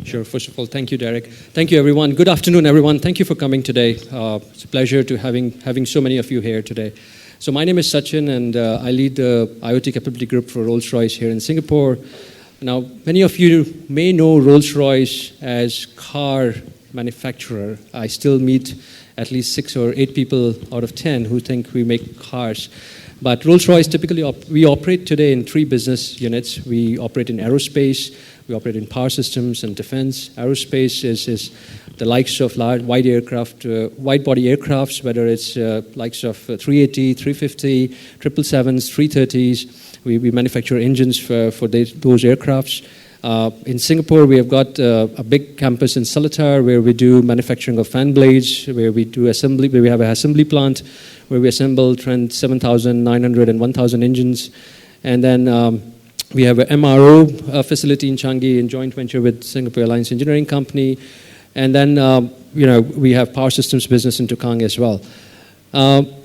Sure. First of all, thank you, Derek. Thank you, everyone. Good afternoon, everyone. Thank you for coming today. It's a pleasure to having so many of you here today. So my name is Sachin, and I lead the IoT capability group for Rolls-Royce here in Singapore. Now, many of you may know Rolls-Royce as car manufacturer. I still meet at least 6 or 8 people out of 10 who think we make cars. But Rolls-Royce typically, we operate today in 3 business units. We operate in aerospace, we operate in power systems and defense. Aerospace is the likes of large, wide body aircrafts, whether it's likes of 380, 350, 777s, 330s. We manufacture engines for those aircrafts. In Singapore, we have got a big campus in Seletar where we do manufacturing of fan blades, where we do assembly, where we have an assembly plant, where we assemble Trent 7900 and 1000 engines. And then we have an MRO facility in Changi in joint venture with Singapore Airlines Engineering Company. And then, we have power systems business in Tukang as well.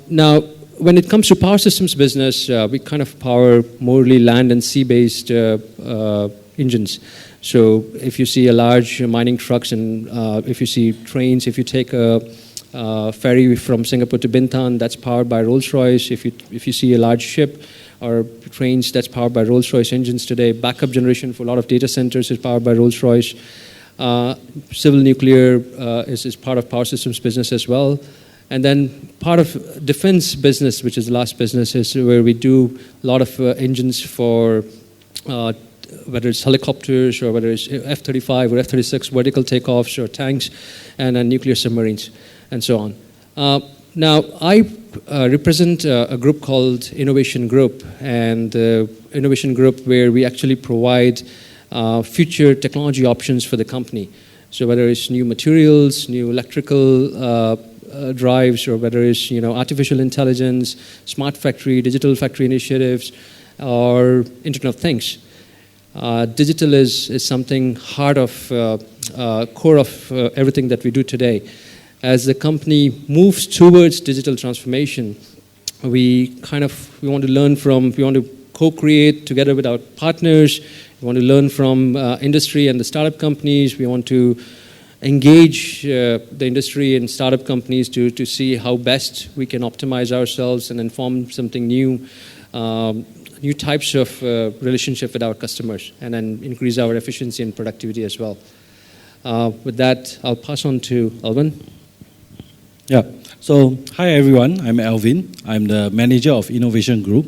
Now, when it comes to power systems business, we kind of power morely land and sea-based engines. So if you see a large mining trucks and if you see trains, if you take a ferry from Singapore to Bintan, that's powered by Rolls-Royce. If you see a large ship or trains, that's powered by Rolls-Royce engines today. Backup generation for a lot of data centers is powered by Rolls-Royce. Civil nuclear is part of power systems business as well. And then part of defense business, which is the last business, is where we do a lot of engines for whether it's helicopters or whether it's F-35 or F-36 vertical takeoffs or tanks and nuclear submarines and so on. Now, I represent a group called Innovation Group, and Innovation Group where we actually provide future technology options for the company. So whether it's new materials, new electrical drives, or whether it's artificial intelligence, smart factory, digital factory initiatives, or Internet of Things. Digital is something core of everything that we do today. As the company moves towards digital transformation, we want to co-create together with our partners. We want to learn from industry and the startup companies. We want to engage the industry and startup companies to see how best we can optimize ourselves and inform something new, new types of relationship with our customers, and then increase our efficiency and productivity as well. With that, I'll pass on to Alvin. Yeah. So, hi everyone. I'm Alvin. I'm the manager of Innovation Group.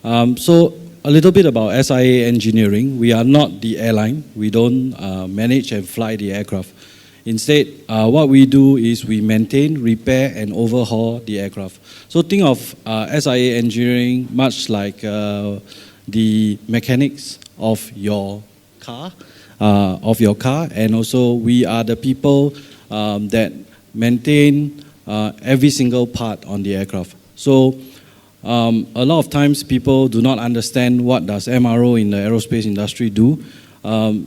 So, a little bit about SIAEC Engineering. We are not the airline. We don't manage and fly the aircraft. Instead, what we do is we maintain, repair, and overhaul the aircraft. So think of SIAEC Engineering much like the mechanics of your car, and also we are the people that maintain every single part on the aircraft. So a lot of times people do not understand what does MRO in the aerospace industry do.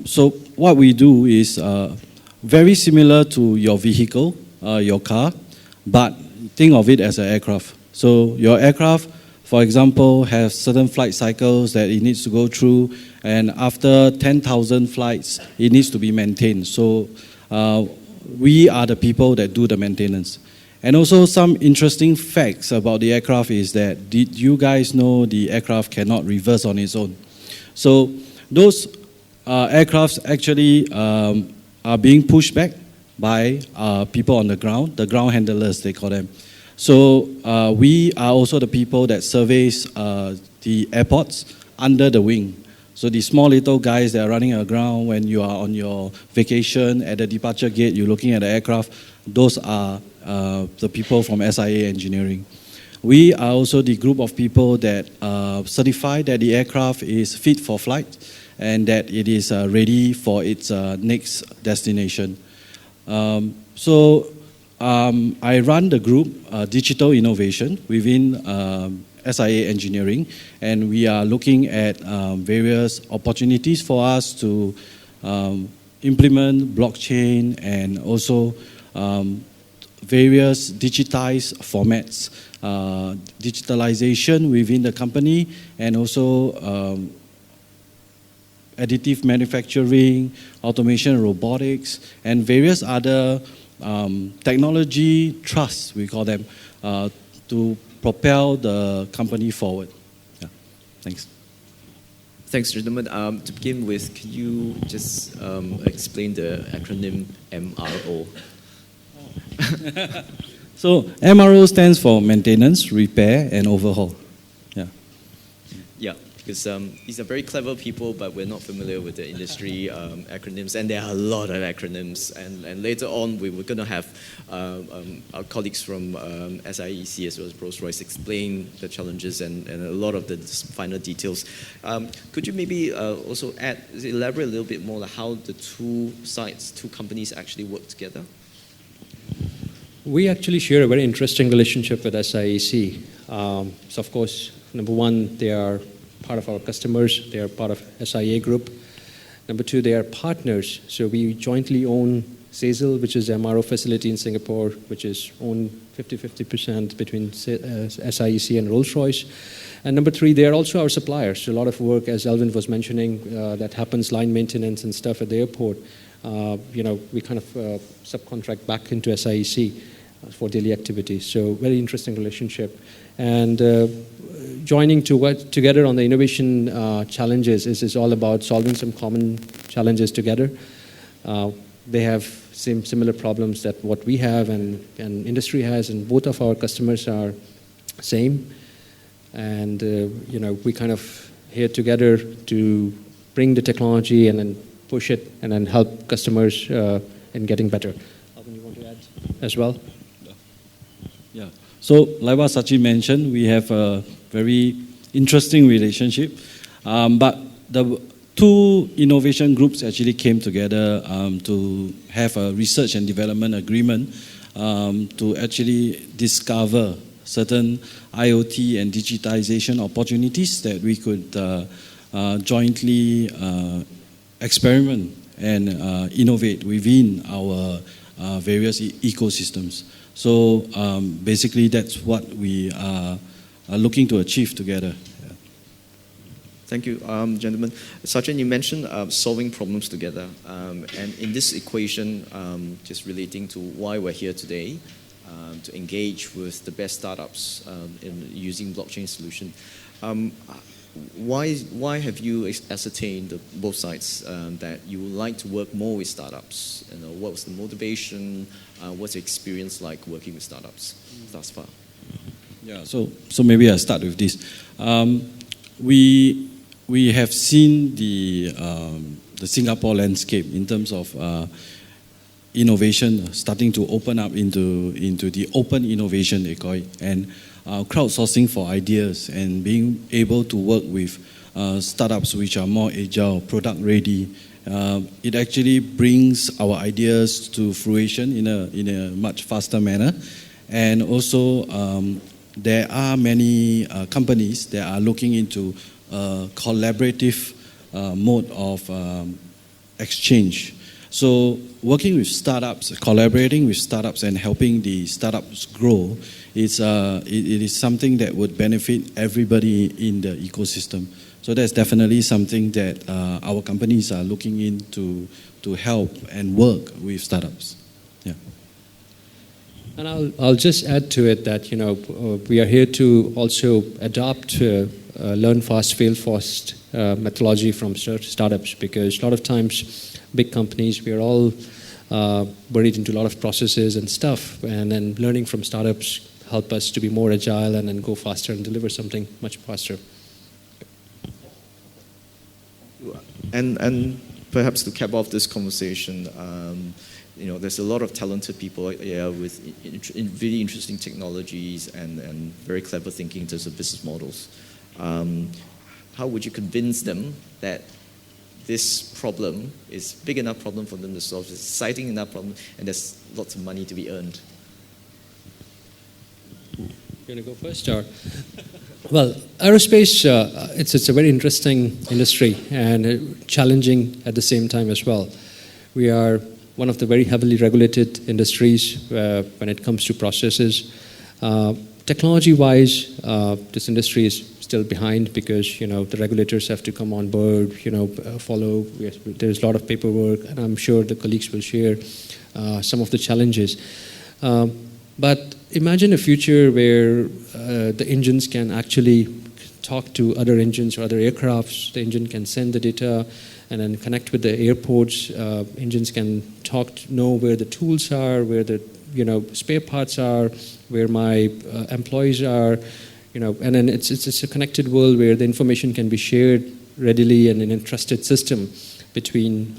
So what we do is very similar to your vehicle, your car, but think of it as an aircraft. So your aircraft, for example, has certain flight cycles that it needs to go through, and after 10,000 flights, it needs to be maintained. So we are the people that do the maintenance. And also some interesting facts about the aircraft is that, did you guys know the aircraft cannot reverse on its own? So those aircrafts actually are being pushed back by people on the ground handlers, they call them. So we are also the people that surveys the airports under the wing. So the small little guys that are running around when you are on your vacation at the departure gate, you're looking at the aircraft, those are the people from SIAEC Engineering. We are also the group of people that certify that the aircraft is fit for flight and that it is ready for its next destination. So I run the group Digital Innovation within SIAEC Engineering, and we are looking at various opportunities for us to implement blockchain and also various digitized formats, digitalization within the company, and also additive manufacturing, automation, robotics, and various other technology trusts, we call them, to propel the company forward. Yeah. Thanks. Thanks, gentlemen. To begin with, can you just explain the acronym MRO? So MRO stands for maintenance, repair, and overhaul. Yeah. Yeah, because these are very clever people, but we're not familiar with the industry acronyms, and there are a lot of acronyms. And later on, we were going to have our colleagues from SIAEC as well as Rolls-Royce explain the challenges and a lot of the finer details. Could you maybe also elaborate a little bit more like how the two companies actually work together? We actually share a very interesting relationship with SIAEC. So of course, number one, they are part of our customers. They are part of SIA Group. Number two, they are partners. So we jointly own SAESL, which is the MRO facility in Singapore, which is owned 50-50% between SIAEC and Rolls-Royce. And number three, they are also our suppliers. So a lot of work, as Alvin was mentioning, that happens, line maintenance and stuff at the airport. We kind of subcontract back into SIAEC for daily activities. So very interesting relationship. And joining together on the innovation challenges is all about solving some common challenges together. They have similar problems that what we have and industry has, and both of our customers are same. And we kind of here together to bring the technology and then push it and then help customers in getting better. Alvin, you want to add as well? Yeah. So, like what Sachin mentioned, we have a very interesting relationship. But the two innovation groups actually came together to have a research and development agreement to actually discover certain IoT and digitization opportunities that we could jointly experiment and innovate within our various ecosystems. So basically, that's what we are looking to achieve together. Yeah. Thank you, gentlemen. Sachin, you mentioned solving problems together. And in this equation, just relating to why we're here today, to engage with the best startups in using blockchain solution. Why have you ascertained, both sides, that you would like to work more with startups? What was the motivation? What's the experience like working with startups thus far? Yeah, so maybe I'll start with this. We have seen the Singapore landscape in terms of innovation starting to open up into the open innovation, they call it, and crowdsourcing for ideas and being able to work with startups which are more agile, product ready. It actually brings our ideas to fruition in a much faster manner. And also, there are many companies that are looking into a collaborative mode of exchange. So working with startups, collaborating with startups and helping the startups grow, it is something that would benefit everybody in the ecosystem. So that's definitely something that our companies are looking into to help and work with startups. Yeah. And I'll just add to it that we are here to also adopt learn fast, fail fast methodology from startups, because a lot of times big companies, we are all buried into a lot of processes and stuff, and then learning from startups help us to be more agile and then go faster and deliver something much faster. And perhaps to cap off this conversation, there's a lot of talented people with really interesting technologies and very clever thinking in terms of business models. How would you convince them that this problem is big enough problem for them to solve, it's exciting enough problem, and there's lots of money to be earned? You want to go first, or? Well, aerospace, it's a very interesting industry and challenging at the same time as well. We are one of the very heavily regulated industries when it comes to processes. Technology-wise, this industry is still behind because, the regulators have to come on board, follow. Yes, there's a lot of paperwork, and I'm sure the colleagues will share some of the challenges. But imagine a future where the engines can actually talk to other engines or other aircrafts. The engine can send the data and then connect with the airports. Engines can know where the tools are, where the spare parts are, where my employees are, and then it's a connected world where the information can be shared readily and in a trusted system between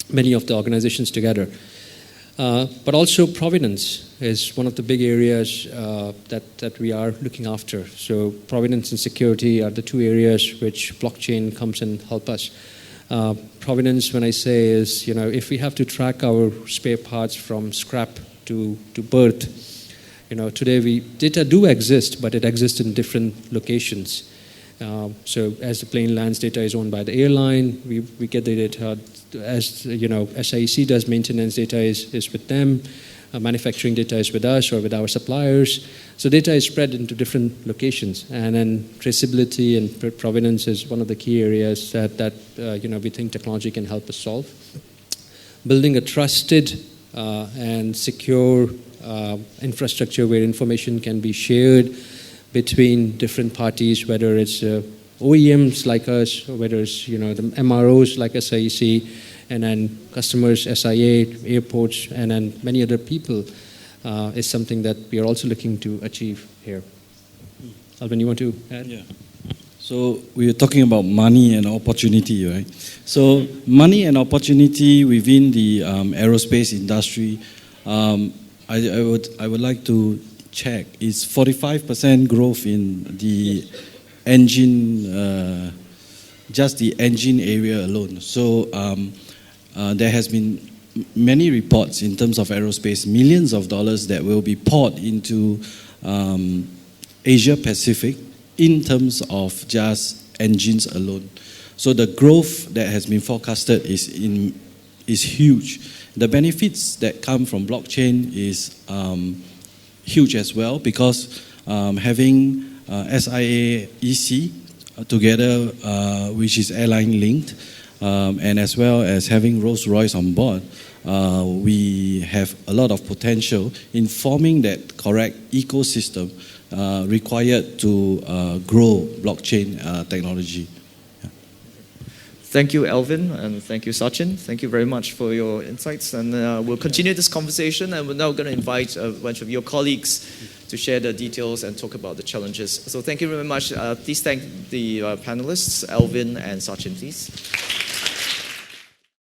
many of the organizations together. But also provenance is one of the big areas that we are looking after. So provenance and security are the two areas which blockchain comes and help us. Provenance, when I say, is if we have to track our spare parts from scrap to birth, today data do exist, but it exists in different locations. So as the plane lands, data is owned by the airline. We get the data as SIAEC does maintenance. Data is with them. Manufacturing data is with us or with our suppliers. So data is spread into different locations, and then traceability and provenance is one of the key areas that we think technology can help us solve. Building a trusted and secure infrastructure where information can be shared between different parties, whether it's OEMs like us, or whether it's the MROs like SIAEC, and then customers, SIA, airports, and then many other people, is something that we are also looking to achieve here. Alvin, you want to add? Yeah. So we are talking about money and opportunity, right? So money and opportunity within the aerospace industry, I would like to check is 45% growth in the engine, just the engine area alone. So there has been many reports in terms of aerospace, millions of dollars that will be poured into Asia Pacific in terms of just engines alone. So the growth that has been forecasted is huge. The benefits that come from blockchain is huge as well, because having SIAEC together, which is airline linked, and as well as having Rolls-Royce on board, we have a lot of potential in forming that correct ecosystem required to grow blockchain technology. Thank you, Alvin, and thank you, Sachin. Thank you very much for your insights. And we'll continue this conversation, and we're now going to invite a bunch of your colleagues to share the details and talk about the challenges. So thank you very much. Please thank the panelists, Alvin and Sachin, please.